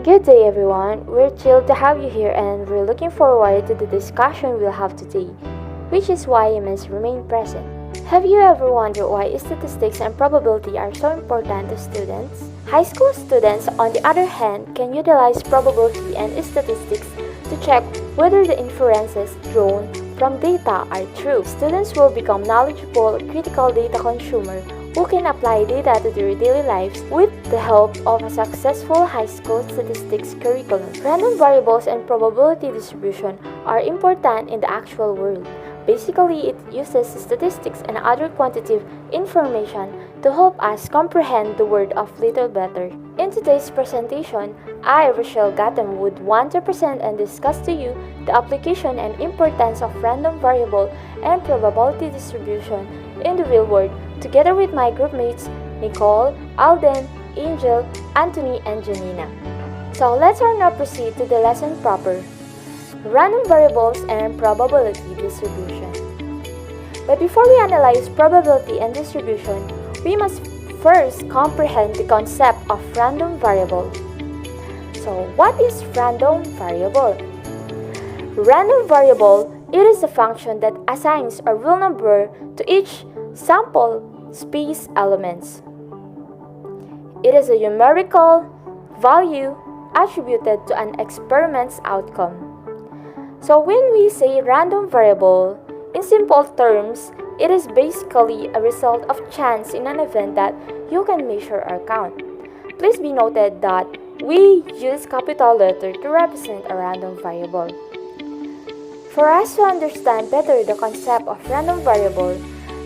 Good day everyone, we're thrilled to have you here and we're looking forward to the discussion we'll have today, which is why you must remain present. Have you ever wondered why statistics and probability are so important to students? High school students, on the other hand, can utilize probability and statistics to check whether the inferences drawn from data are true. Students will become knowledgeable, critical data consumers who can apply data to their daily lives with the help of a successful high school statistics curriculum. Random variables and probability distribution are important in the actual world. Basically, it uses statistics and other quantitative information to help us comprehend the world a little better. In today's presentation, I, Rochelle Gatem, would want to present and discuss to you the application and importance of random variable and probability distribution in the real world, together with my groupmates Nicole, Alden, Angel, Anthony, and Janina. So let's now proceed to the lesson proper. Random variables and probability distribution. But before we analyze probability and distribution, we must first comprehend the concept of random variable. So what is random variable? Random variable, it is a function that assigns a real number to each sample space elements. It is a numerical value attributed to an experiment's outcome. So when we say random variable, in simple terms, it is basically a result of chance in an event that you can measure or count. Please be noted that we use capital letter to represent a random variable. For us to understand better the concept of random variable,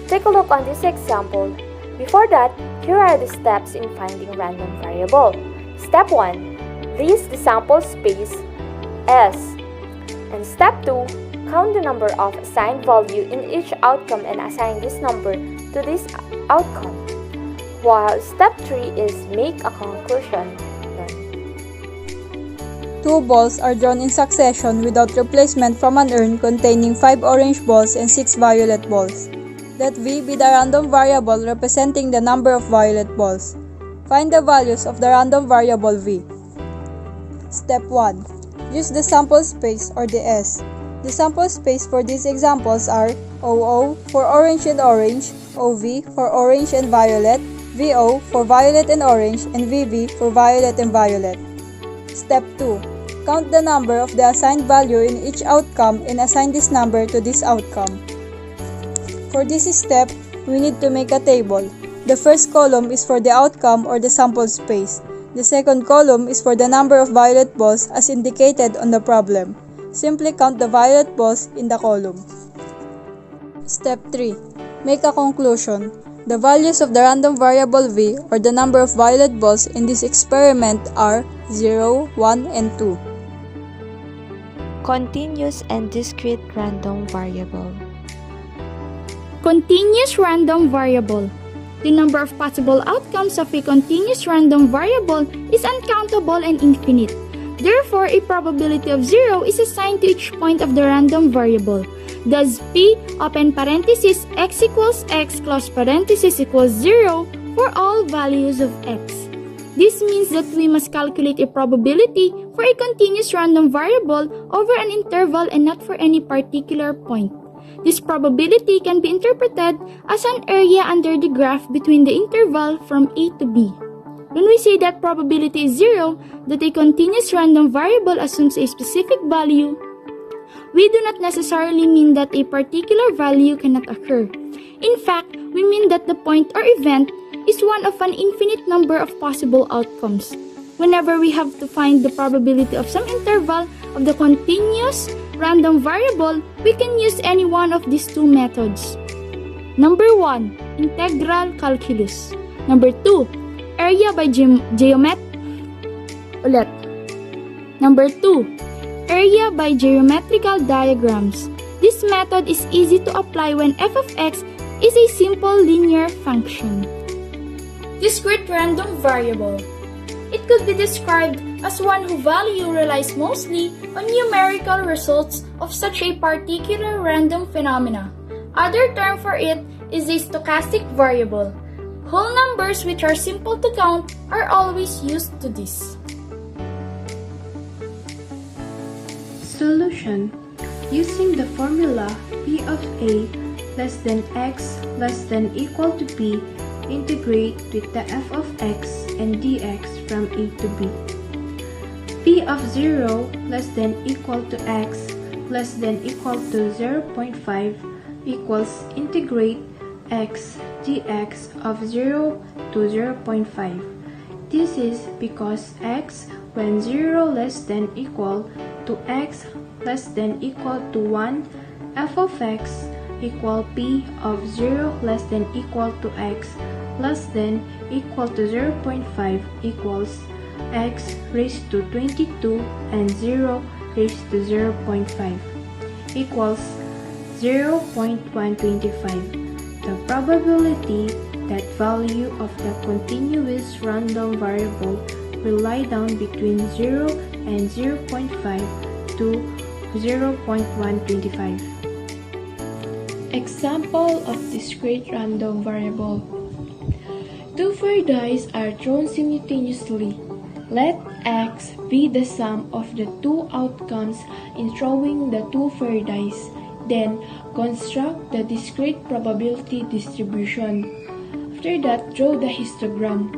take a look on this example. Before that, here are the steps in finding random variable. Step 1. List the sample space S. And step 2. Count the number of assigned value in each outcome and assign this number to this outcome. While step 3 is make a conclusion. Two balls are drawn in succession without replacement from an urn containing 5 orange balls and 6 violet balls. Let V be the random variable representing the number of violet balls. Find the values of the random variable V. Step 1. Use the sample space or the S. The sample space for these examples are OO for orange and orange, OV for orange and violet, VO for violet and orange, and VV for violet and violet. Step 2. Count the number of the assigned value in each outcome and assign this number to this outcome. For this step, we need to make a table. The first column is for the outcome or the sample space. The second column is for the number of violet balls as indicated on the problem. Simply count the violet balls in the column. Step 3. Make a conclusion. The values of the random variable V or the number of violet balls in this experiment are 0, 1, and 2. Continuous and discrete random variable. Continuous random variable. The number of possible outcomes of a continuous random variable is uncountable and infinite. Therefore, a probability of 0 is assigned to each point of the random variable. Thus, P open parenthesis x equals x close parenthesis equals 0 for all values of x. This means that we must calculate a probability for a continuous random variable over an interval and not for any particular point. This probability can be interpreted as an area under the graph between the interval from A to B. When we say that probability is 0, that a continuous random variable assumes a specific value, we do not necessarily mean that a particular value cannot occur. In fact, we mean that the point or event is one of an infinite number of possible outcomes. Whenever we have to find the probability of some interval of the continuous random variable, we can use any one of these two methods. Number 1. Integral calculus. Number 2. Area by Number 2. Area by geometrical diagrams. This method is easy to apply when f of x is a simple linear function. Discrete random variable. It could be described as one whose value relies mostly on numerical results of such a particular random phenomena. Other term for it is a stochastic variable. Whole numbers which are simple to count are always used to this. Solution. Using the formula P of A less than x less than equal to P, integrate with the f of x and dx from A to B. P of 0 less than equal to x less than equal to 0.5 equals integrate x dx of 0 to 0.5. This is because x when 0 less than equal to x less than equal to 1, f of x equal P of 0 less than equal to x less than equal to 0.5 equals x raised to 22 and 0 raised to 0.5 equals 0.125. The probability that value of the continuous random variable will lie down between 0 and 0.5 to 0.125. Example of discrete random variable. Two fair dice are thrown simultaneously. Let x be the sum of the two outcomes in throwing the two fair dice. Then, construct the discrete probability distribution. After that, draw the histogram.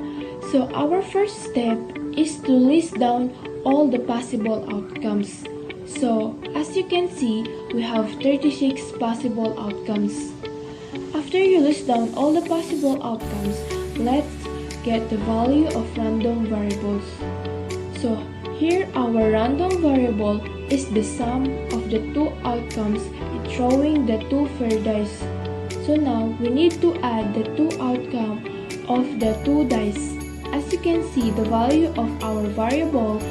So, our first step is to list down all the possible outcomes. So, as you can see, we have 36 possible outcomes. After you list down all the possible outcomes, let's get the value of random variables. So, here our random variable is the sum of the two outcomes in throwing the two fair dice. So now, we need to add the two outcomes of the two dice. As you can see, the value of our variable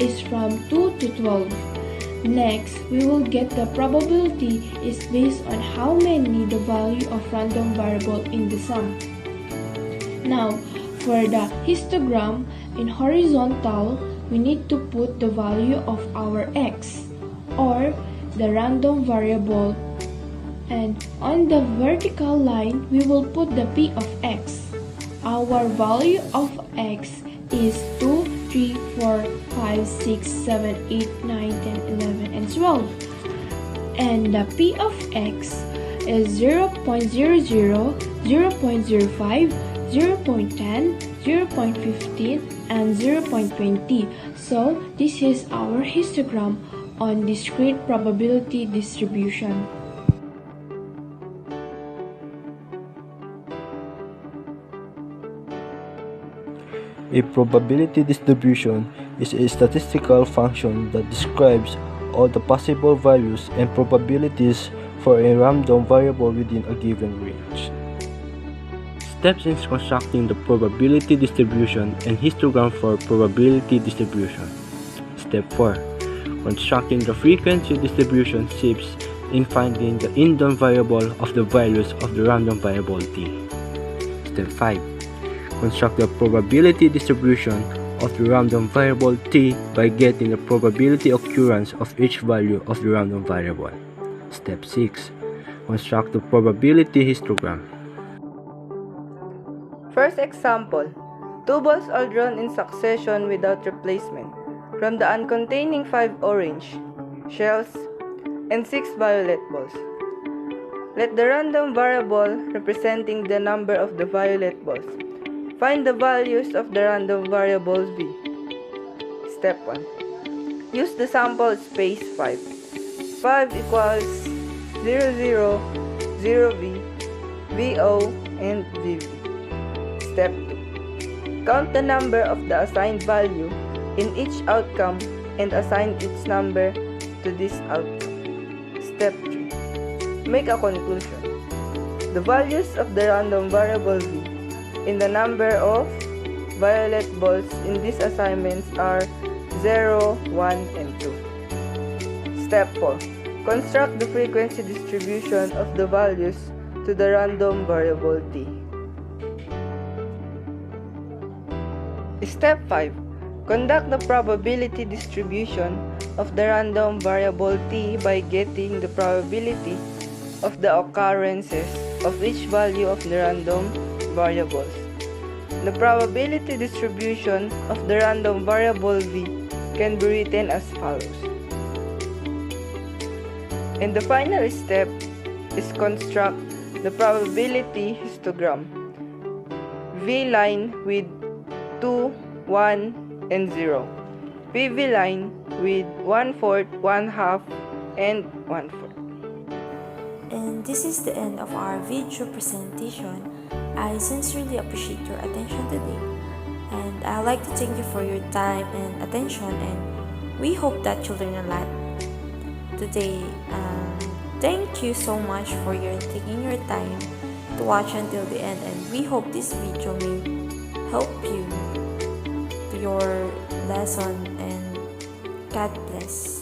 is from 2 to 12. Next, we will get the probability is based on how many the value of random variable in the sum. Now, for the histogram, in horizontal, we need to put the value of our x, or the random variable, and on the vertical line, we will put the p of x. Our value of x is 2, 3, 4, 5, 6, 7, 8, 9, 10, 11, and 12. And the p of x is 0.00, 0.05, 0.10, 0.15, and 0.20. So, this is our histogram on discrete probability distribution. A probability distribution is a statistical function that describes all the possible values and probabilities for a random variable within a given range. Steps in constructing the probability distribution and histogram for probability distribution. Step 4. Constructing the frequency distribution steps in finding the indom variable of the values of the random variable t. Step 5. Construct the probability distribution of the random variable t by getting the probability occurrence of each value of the random variable. Step 6. Construct the probability histogram. First example, two balls are drawn in succession without replacement from the uncontaining 5 orange shells and 6 violet balls. Let the random variable representing the number of the violet balls. Find the values of the random variables v. Step 1. Use the sample space 5. 5 equals 0, 0, 0v, vo, and vv. Step 2. Count the number of the assigned value in each outcome and assign its number to this outcome. Step 3. Make a conclusion. The values of the random variable v in the number of violet balls in these assignments are 0, 1, and 2. Step 4. Construct the frequency distribution of the values to the random variable t. Step 5. Conduct the probability distribution of the random variable t by getting the probability of the occurrences of each value of the random variables. The probability distribution of the random variable v can be written as follows. And the final step is construct the probability histogram. V line with 2, 1, and 0. PV line with 1/4, 1/2, and 1/4. And this is the end of our video presentation. I sincerely appreciate your attention today, and I'd like to thank you for your time and attention, and we hope that you learn a lot today. Thank you so much for taking your time to watch until the end, and we hope this video may help you to your lesson, and God bless.